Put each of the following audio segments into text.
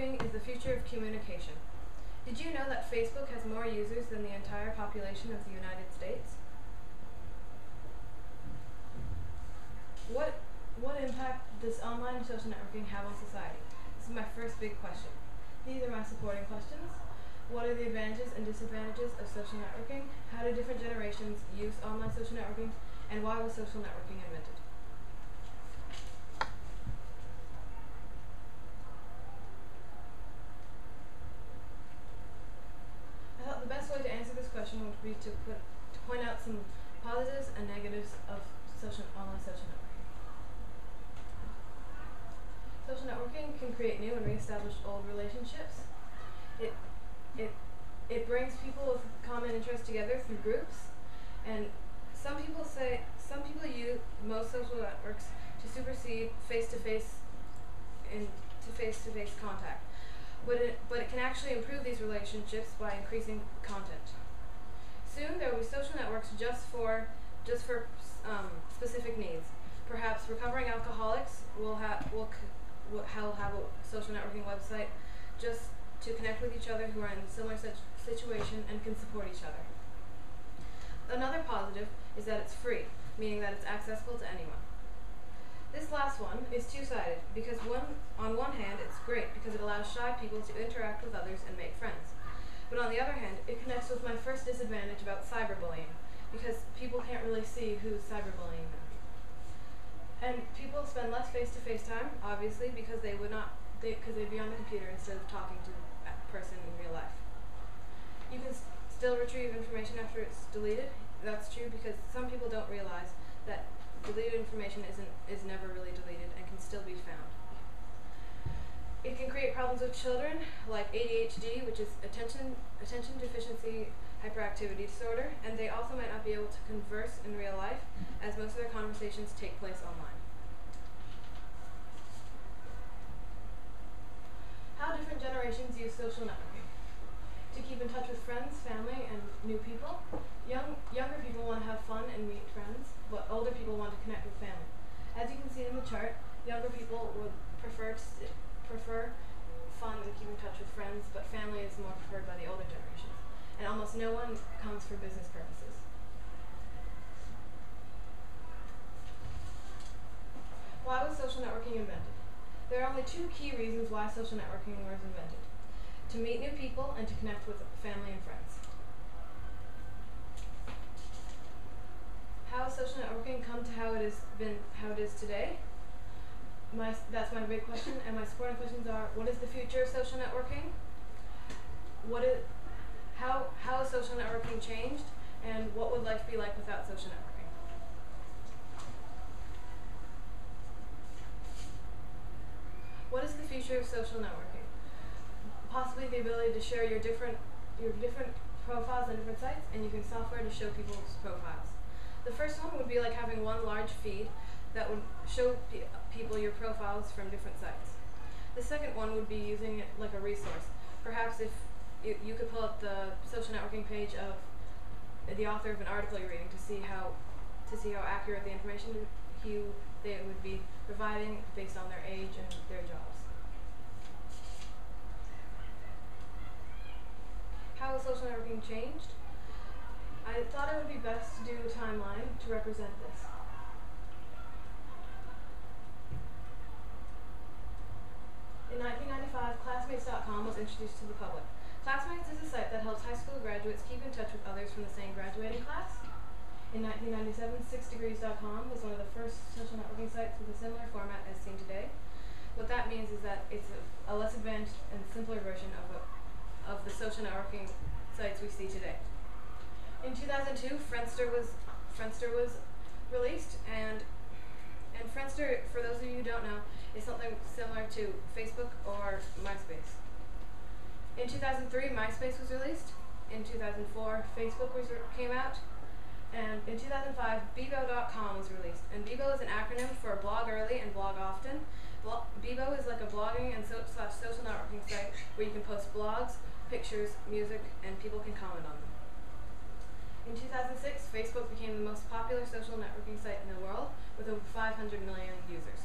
networking is the future of communication. Did you know that Facebook has more users than the entire population of the United States? What impact does online social networking have on society? This is my first big question. These are my supporting questions. What are the advantages and disadvantages of social networking? How do different generations use online social networking? And why was social networking invented? I thought the best way to answer this question would be to point out some positives and negatives of online social networking. Social networking can create new and reestablish old relationships. It brings people with common interests together through groups, and some people use most social networks to supersede face-to-face contact. But it can actually improve these relationships by increasing content. Soon there will be social networks just for specific needs. Perhaps recovering alcoholics will have a social networking website just to connect with each other who are in a similar situation and can support each other. Another positive is that it's free, meaning that it's accessible to anyone. This last one is two-sided because on one hand it's great because it allows shy people to interact with others and make friends. But on the other hand, it connects with my first disadvantage about cyberbullying because people can't really see who's cyberbullying them. And people spend less face-to-face time, obviously, because they'd be on the computer instead of talking to a person in real life. You can still retrieve information after it's deleted. That's true because some people don't realize that deleted information is never really deleted and can still be found. It can create problems with children like ADHD, which is attention deficiency hyperactivity disorder, and they also might not be able to converse in real life as most of their conversations take place online. How different generations use social networking. To keep in touch with friends, family, and new people. Younger people want to have fun and meet friends, but older people want to connect with family. As you can see in the chart, younger people would prefer fun and keep in touch with friends, but family is more preferred by the older generations. And almost no one comes for business purposes. Why was social networking invented? There are only two key reasons why social networking was invented: to meet new people and to connect with family and friends. How has social networking come to how it is today? That's my big question, and my supporting questions are: what is the future of social networking? How has social networking changed, and what would life be like without social networking? What is the future of social networking? Possibly the ability to share your different profiles on different sites, and using software to show people's profiles. The first one would be like having one large feed that would show people your profiles from different sites. The second one would be using it like a resource. Perhaps if you could pull up the social networking page of the author of an article you're reading to see how accurate the information they would be providing based on their age and their jobs. How has social networking changed? I thought it would be best to do a timeline to represent this. In 1995, Classmates.com was introduced to the public. Classmates is a site that helps high school graduates keep in touch with others from the same graduating class. In 1997, 6degrees.com was one of the first social networking sites with a similar format as seen today. What that means is that it's a less advanced and simpler version of the social networking sites we see today. In 2002, Friendster was released, and Friendster, for those of you who don't know, is something similar to Facebook or MySpace. In 2003, MySpace was released. In 2004, Facebook came out. And in 2005, Bebo.com was released. And Bebo is an acronym for Blog Early and Blog Often. Bebo is like a blogging and social networking site where you can post blogs, pictures, music, and people can comment on them. In 2006, Facebook became the most popular social networking site in the world with over 500 million users.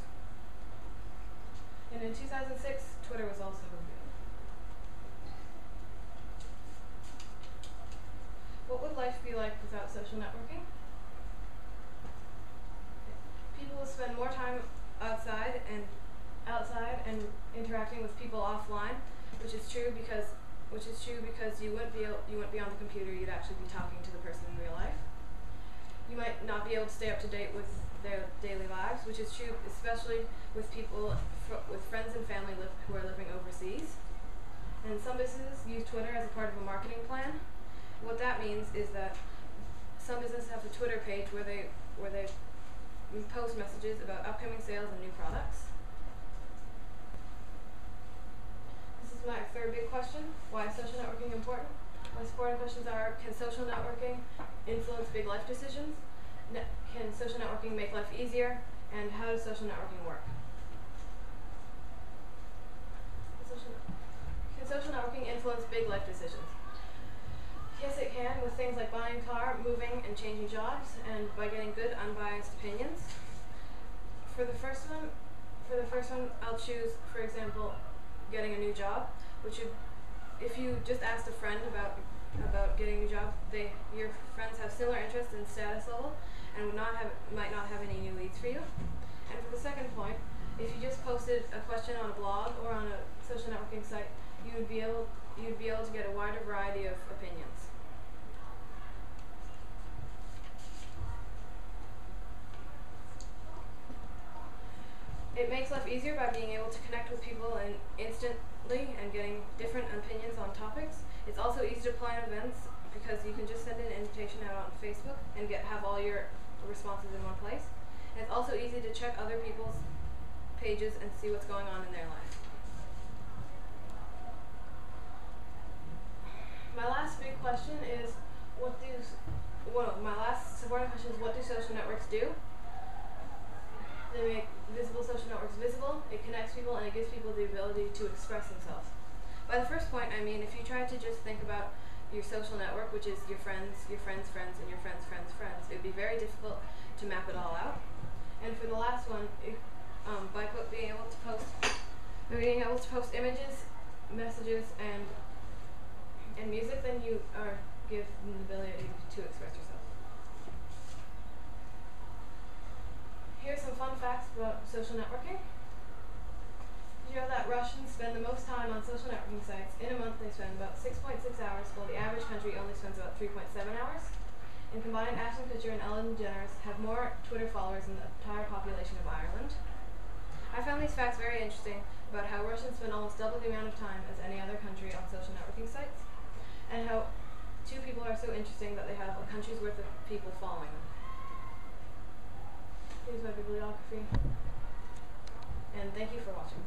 In And in 2006, Twitter was also revealed. What would life be like without social networking? People will spend more time outside and interacting with people offline, which is true because you wouldn't be on the computer. You'd actually be talking to the person in real life. You might not be able to stay up to date with their daily lives, which is true especially with people with friends and family who are living overseas. And some businesses use Twitter as a part of a marketing plan. What that means is that some businesses have a Twitter page where they post messages about upcoming sales and new products. This is my third big question. Why is social networking important? My supporting questions are: can social networking influence big life decisions? Can social networking make life easier? And how does social networking work? Can social networking influence big life decisions? Yes, it can, with things like buying a car, moving, and changing jobs, and by getting good, unbiased opinions. For the first one, I'll choose, for example, getting a new job, which would, if you just asked a friend about getting a new job, your friends have similar interests and status level, and might not have any new leads for you. And for the second point, if you just posted a question on a blog or on a social networking site, you'd be able to get a wider variety of opinions. It makes life easier by being able to connect with people instantly and getting different opinions on topics. It's also easy to plan events because you can just send an invitation out on Facebook and have all your responses in one place. And it's also easy to check other people's pages and see what's going on in their life. My last big question is, what do social networks do? They make visible social networks visible, it connects people, and it gives people the ability to express themselves. By the first point, I mean, if you try to just think about your social network, which is your friends, and your friends' friends, it would be very difficult to map it all out. And for the last one, by being able to post images, messages, and music, then you are given the ability to express yourself. Here's some fun facts about social networking. Did you know that Russians spend the most time on social networking sites? In a month, they spend about 6.6 hours, while the average country only spends about 3.7 hours. And combined, Ashton Kutcher and Ellen DeGeneres have more Twitter followers than the entire population of Ireland. I found these facts very interesting about how Russians spend almost double the amount of time as any other country on social networking sites, and how two people are so interesting that they have a country's worth of people following them. Here's my bibliography, and thank you for watching.